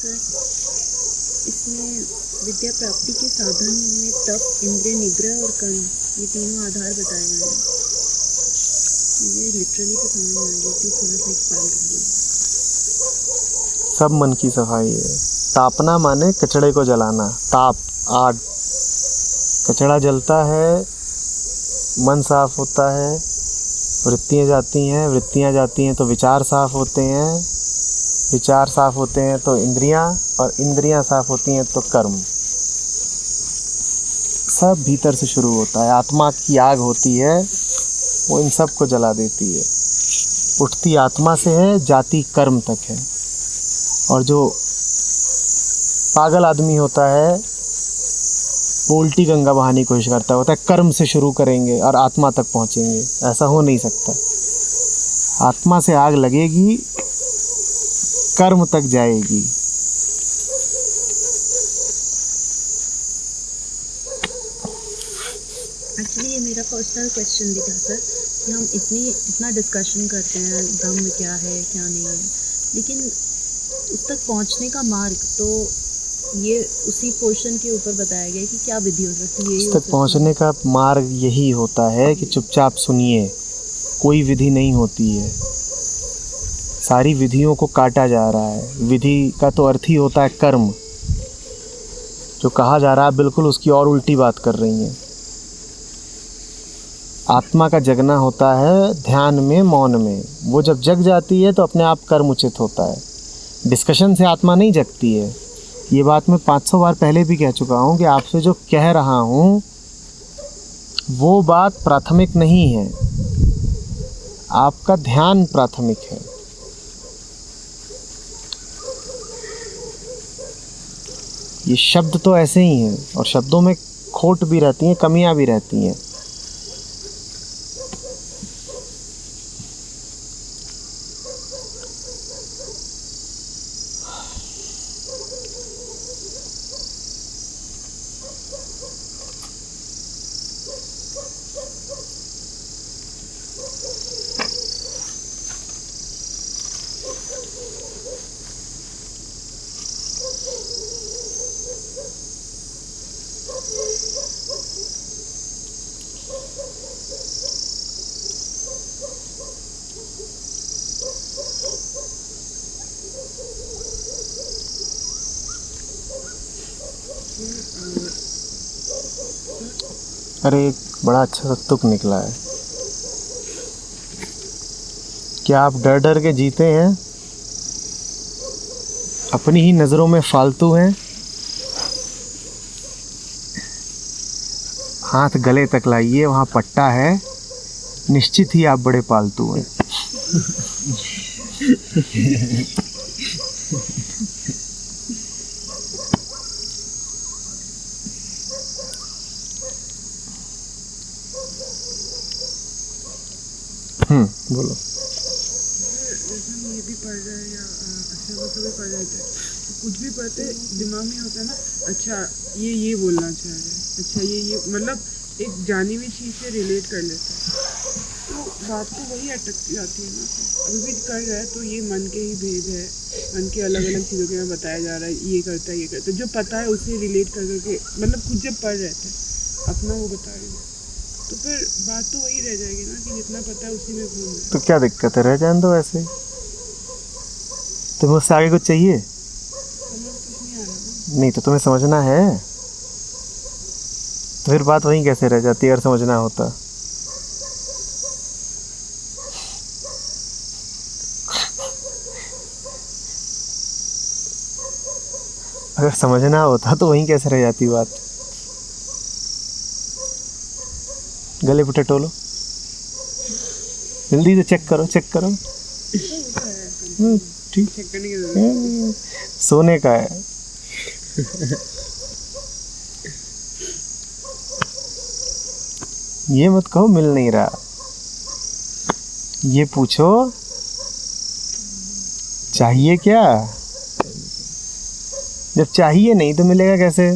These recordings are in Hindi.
सर, इसमें विद्या प्राप्ति के साधन में तप, इंद्रिय निग्रह और कर्म, ये तीनों आधार बताए गए हैं। ये लिटरली तो समझ में आ गया, प्लीज थोड़ा सा एक्सप्लेन कर दीजिए। सब मन की सफाई है। तापना माने कचड़े को जलाना, ताप, आग। कचड़ा जलता है, मन साफ होता है, वृत्तियाँ जाती हैं, वृत्तियाँ जाती हैं तो विचार साफ होते हैं, विचार साफ होते हैं तो इंद्रियाँ, और इंद्रियाँ साफ होती हैं तो कर्म। सब भीतर से शुरू होता है। आत्मा की आग होती है, वो इन सब को जला देती है। उठती आत्मा से है, जाती कर्म तक है। और जो पागल आदमी होता है वो उल्टी गंगा बहाने की कोशिश करता होता है, कर्म से शुरू करेंगे और आत्मा तक पहुंचेंगे। ऐसा हो नहीं सकता। आत्मा से आग लगेगी, कर्म तक जाएगी। एक्चुअली ये मेरा पर्सनल क्वेश्चन भी था सर, कि हम इतना डिस्कशन करते हैं ब्रह्म क्या है क्या नहीं है, लेकिन उस तक पहुंचने का मार्ग तो ये उसी पोर्शन के ऊपर बताया गया है कि क्या विधि हो सकती है। उस तक पहुंचने का मार्ग यही होता है कि चुपचाप सुनिए। कोई विधि नहीं होती है, सारी विधियों को काटा जा रहा है। विधि का तो अर्थ ही होता है कर्म। जो कहा जा रहा है बिल्कुल उसकी और उल्टी बात कर रही हैं। आत्मा का जगना होता है ध्यान में, मौन में। वो जब जग जाती है तो अपने आप कर्म उचित होता है। डिस्कशन से आत्मा नहीं जगती है। ये बात मैं 500 बार पहले भी कह चुका हूँ कि आपसे जो कह रहा हूँ वो बात प्राथमिक नहीं है, आपका ध्यान प्राथमिक है। ये शब्द तो ऐसे ही हैं और शब्दों में खोट भी रहती हैं, कमियां भी रहती हैं। अरे एक बड़ा अच्छा सा तुक निकला है। क्या आप डर डर के जीते हैं? अपनी ही नज़रों में फालतू हैं? हाथ गले तक लाइए, वहाँ पट्टा है, निश्चित ही आप बड़े पालतू हैं। बोलो। जैसे हम ये भी पढ़ रहे हैं या अच्छा वो भी पढ़ रहे थे, तो कुछ भी पढ़ते दिमाग में होता है ना, अच्छा ये बोलना चाह रहे हैं, अच्छा ये मतलब एक जानी हुई चीज़ से रिलेट कर लेते हैं, तो बात तो वही अटकती जाती है ना। अभी भी कर रहा है तो ये मन के ही भेद है, मन के अलग अलग चीज़ों के में बताया जा रहा है, ये करता है ये करता है, जो पता है उसे रिलेट कर करके, मतलब खुद जब पढ़ रहे थे अपना वो बता रही है, तो फिर बात तो वही रह जाएगी ना कि जितना पता है उसी में घूम रहे। तो क्या दिक्कत है, रह जाने दो ऐसे। तुम्हें उससे आगे कुछ चाहिए? समझ कुछ नहीं आ रहा ना। नहीं तो तुम्हें समझना है, तो फिर बात वहीं कैसे रह जाती है अगर समझना होता। अगर समझना होता तो वहीं कैसे रह जाती बात। गले पे टटोलो, जल्दी से चेक करो, चेक करो। ठीक, चेक करने की जरूरत है। सोने का है। ये मत कहो मिल नहीं रहा, ये पूछो चाहिए क्या। जब चाहिए नहीं तो मिलेगा कैसे?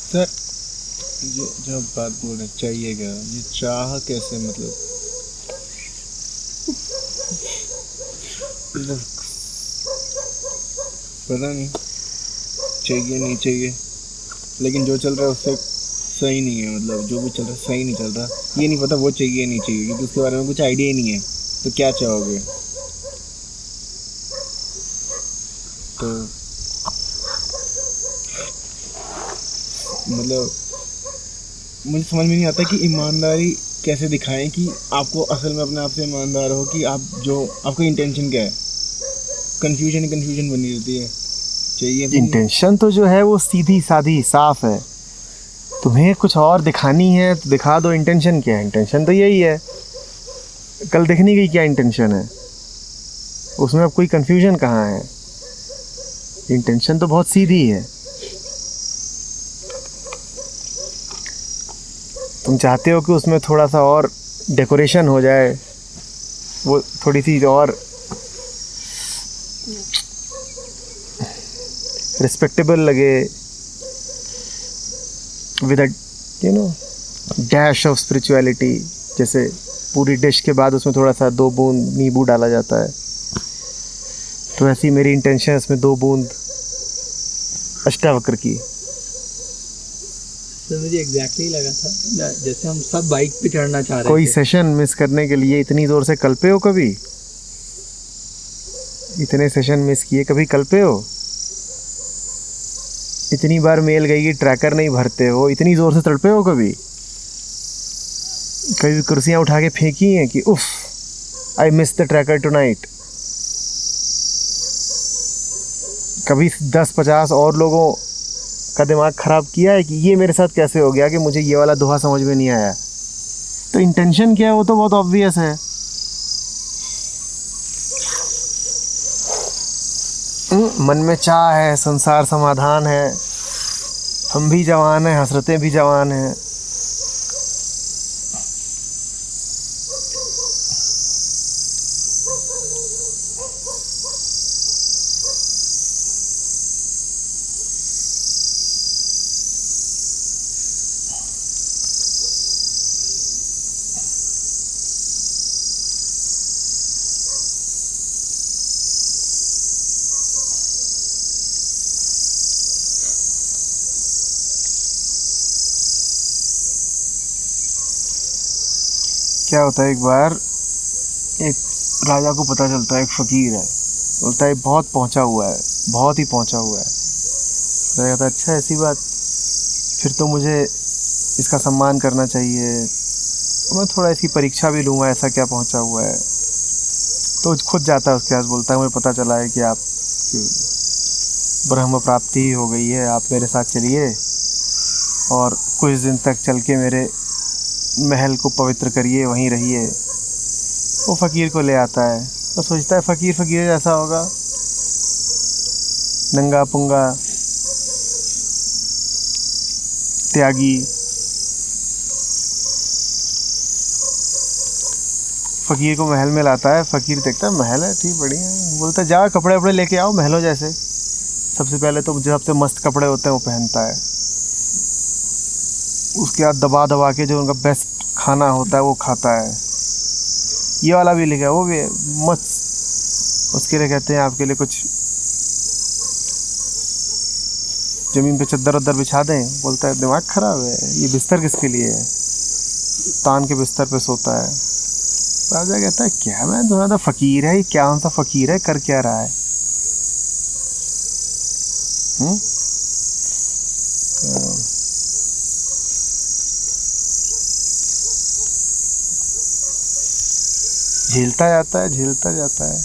सर ये जो आप बात बोल रहे हैं चाहिएगा, ये चाह कैसे मतलब पता नहीं चाहिए नहीं चाहिए, लेकिन जो चल रहा है उससे सही नहीं है, मतलब जो भी चल रहा है सही नहीं चल रहा। ये नहीं पता वो चाहिए नहीं चाहिए, क्योंकि उसके बारे में कुछ आइडिया ही नहीं है, तो क्या चाहोगे। तो मतलब मुझे समझ में नहीं आता कि ईमानदारी कैसे दिखाएं कि आपको असल में अपने आप से ईमानदार हो, कि आप जो आपका इंटेंशन क्या है। कन्फ्यूजन बनी रहती है। चाहिए भी नहीं। इंटेंशन तो जो है वो सीधी सादी साफ है। तुम्हें कुछ और दिखानी है तो दिखा दो। इंटेंशन क्या है? इंटेंशन तो यही है। कल देखने की क्या इंटेंशन है, उसमें अब कोई कंफ्यूजन कहाँ है। इंटेंशन तो बहुत सीधी है। तुम चाहते हो कि उसमें थोड़ा सा और डेकोरेशन हो जाए, वो थोड़ी सी और रिस्पेक्टेबल लगे, with a dash of spirituality. जैसे पूरी डिश के बाद उसमें थोड़ा सा 2 बूंद नींबू डाला जाता है, तो ऐसी मेरी इंटेंशन है इसमें 2 बूंद अष्टावक्र की। तो मुझे एग्जैक्टली लगा था जैसे हम सब बाइक पे चढ़ना चाह रहे कोई थे। सेशन मिस करने के लिए इतनी जोर से कल्पे हो? कभी इतने सेशन मिस किए कभी कल्पे हो? इतनी बार मेल गई कि ट्रैकर नहीं भरते हो, इतनी जोर से तड़पे हो? कभी कभी कुर्सियां उठा के फेंकी हैं कि उफ I miss the tracker tonight? कभी 10-50 और लोगों का दिमाग ख़राब किया है कि ये मेरे साथ कैसे हो गया कि मुझे ये वाला दोहा समझ में नहीं आया? तो इंटेंशन क्या है वो तो बहुत ऑब्वियस है। मन में चाह है, संसार समाधान है, हम भी जवान हैं, हसरतें भी जवान हैं। क्या होता है, एक बार एक राजा को पता चलता है एक फ़कीर है, बोलता है बहुत पहुंचा हुआ है, बहुत ही पहुंचा हुआ है। राजा कहता है अच्छा ऐसी बात, फिर तो मुझे इसका सम्मान करना चाहिए, मैं थोड़ा इसकी परीक्षा भी लूँगा, ऐसा क्या पहुंचा हुआ है। तो खुद जाता है उसके पास, बोलता है मुझे पता चला है कि आप ब्रह्म प्राप्ति हो गई है, आप मेरे साथ चलिए और कुछ दिन तक चल के मेरे महल को पवित्र करिए, वहीं रहिए। वो फ़कीर को ले आता है, तो सोचता है फ़कीर जैसा होगा, नंगा पुंगा त्यागी। फ़कीर को महल में लाता है। फ़कीर देखता है महल है, ठीक बढ़िया है। बोलता है जा कपड़े वपड़े लेके आओ महलों जैसे। सबसे पहले तो जो सबसे मस्त कपड़े होते हैं वो पहनता है, उसके बाद दबा दबा के जो उनका बेस्ट खाना होता है वो खाता है। ये वाला भी लिखा है, वो भी मस्त। उसके लिए कहते हैं आपके लिए कुछ ज़मीन पे चद्दर वद्दर बिछा दें। बोलता है दिमाग ख़राब है, ये बिस्तर किसके लिए है? तान के बिस्तर पे सोता है। राजा कहता है क्या मैं तुम्हारा फ़कीर है, ये क्या कौन सा फ़कीर है, कर क्या रहा है? झेलता जाता है, झेलता जाता है।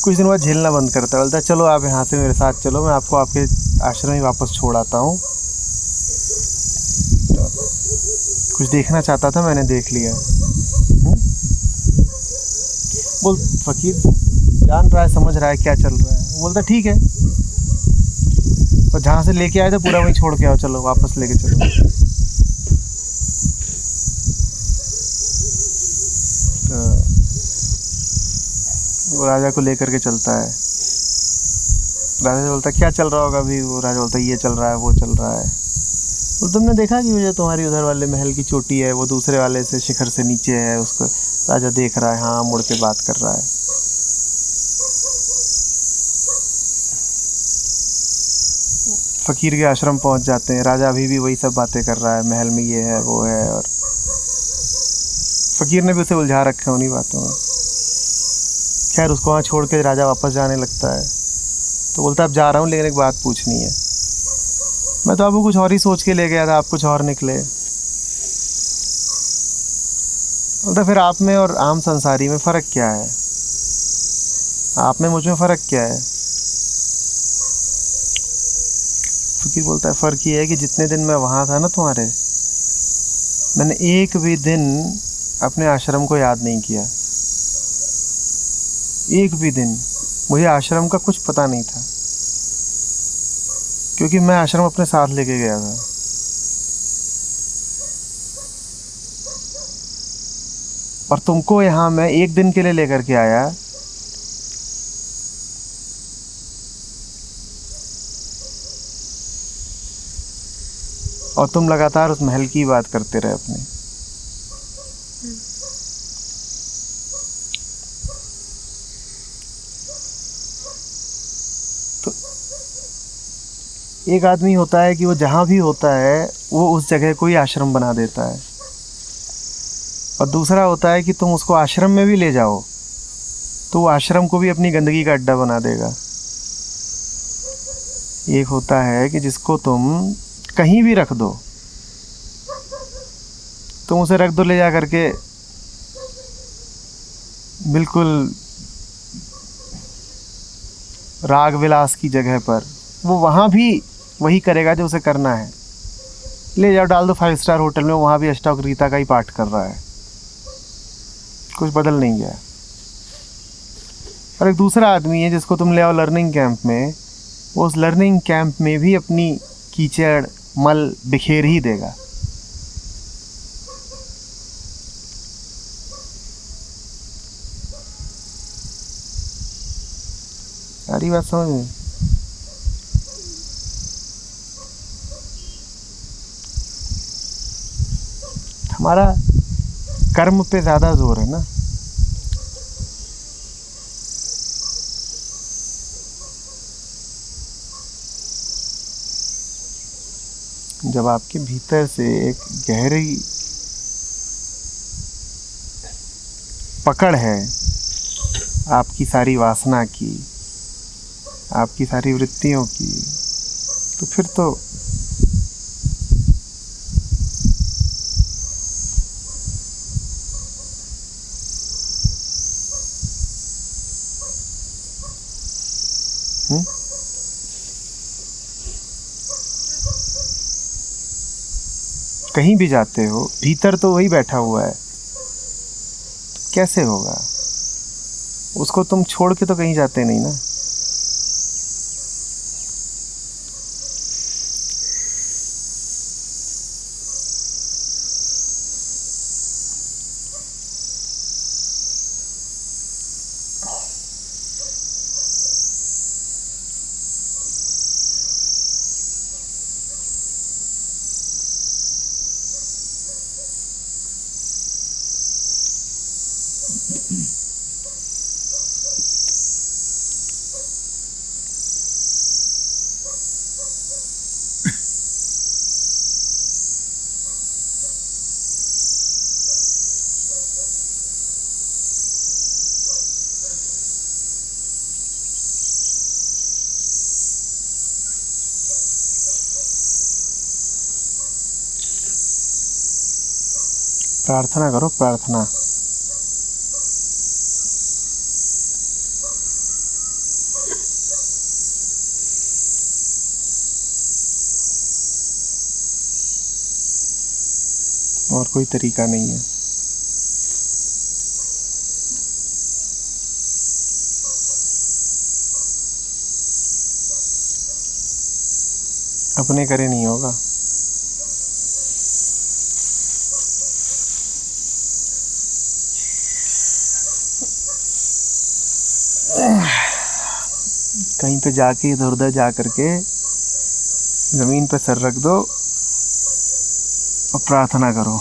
कुछ दिन बाद झेलना बंद करता है, बोलता है चलो आप यहाँ से मेरे साथ चलो, मैं आपको आपके आश्रम ही वापस छोड़ आता हूँ। कुछ देखना चाहता था, मैंने देख लिया। बोल फ़कीर जान रहा है, समझ रहा है क्या चल रहा है। बोलता ठीक है, और जहाँ से लेके आए थे पूरा वहीं छोड़ के आओ, चलो वापस लेके चलो। तो वो राजा को लेकर के चलता है। राजा से बोलता है क्या चल रहा होगा अभी? वो राजा बोलता है ये चल रहा है, वो चल रहा है। तो तुमने देखा कि वो जो तुम्हारी उधर वाले महल की चोटी है वो दूसरे वाले से शिखर से नीचे है, उसको राजा देख रहा है, हाँ, मुड़ के बात कर रहा है। फकीर के आश्रम पहुंच जाते हैं। राजा अभी भी वही सब बातें कर रहा है, महल में ये है वो है, और फकीर ने भी उसे उलझा रखा है उन्हीं बातों में। खैर उसको वहाँ छोड़ के राजा वापस जाने लगता है। तो बोलता है अब जा रहा हूँ लेकिन एक बात पूछनी है। मैं तो आपको कुछ और ही सोच के ले गया था, आप कुछ और निकले। बोलता फिर आप में और आम संसारी में फ़र्क क्या है? आप में मुझ में फ़र्क क्या है? फकीर बोलता है फ़र्क ये है कि जितने दिन मैं वहाँ था ना तुम्हारे, मैंने एक भी दिन अपने आश्रम को याद नहीं किया। एक भी दिन मुझे आश्रम का कुछ पता नहीं था, क्योंकि मैं आश्रम अपने साथ लेके गया था। और तुमको यहाँ मैं एक दिन के लिए लेकर के आया, और तुम लगातार उस महल की बात करते रहे अपनी। तो एक आदमी होता है कि वो जहाँ भी होता है वो उस जगह को ही आश्रम बना देता है, और दूसरा होता है कि तुम उसको आश्रम में भी ले जाओ तो वो आश्रम को भी अपनी गंदगी का अड्डा बना देगा। एक होता है कि जिसको तुम कहीं भी रख दो, तुम उसे रख दो ले जा करके बिल्कुल राग विलास की जगह पर, वो वहाँ भी वही करेगा जो उसे करना है। ले जाओ डाल दो 5 स्टार होटल में, वहाँ भी अष्टावक्र गीता का ही पाठ कर रहा है, कुछ बदल नहीं गया। और एक दूसरा आदमी है जिसको तुम ले आओ लर्निंग कैंप में, वो उस लर्निंग कैंप में भी अपनी कीचड़ मल बिखेर ही देगा। सारी बात समझ में? हमारा कर्म पे ज़्यादा जोर है ना। जब आपके भीतर से एक गहरी पकड़ है आपकी सारी वासना की, आपकी सारी वृत्तियों की, तो फिर तो कहीं भी जाते हो भीतर तो वही बैठा हुआ है, कैसे होगा? उसको तुम छोड़ के तो कहीं जाते नहीं ना। प्रार्थना करो, प्रार्थना। और कोई तरीका नहीं है। अपने करे नहीं होगा। कहीं पे जाके इधर उधर जा करके ज़मीन पे सर रख दो और प्रार्थना करो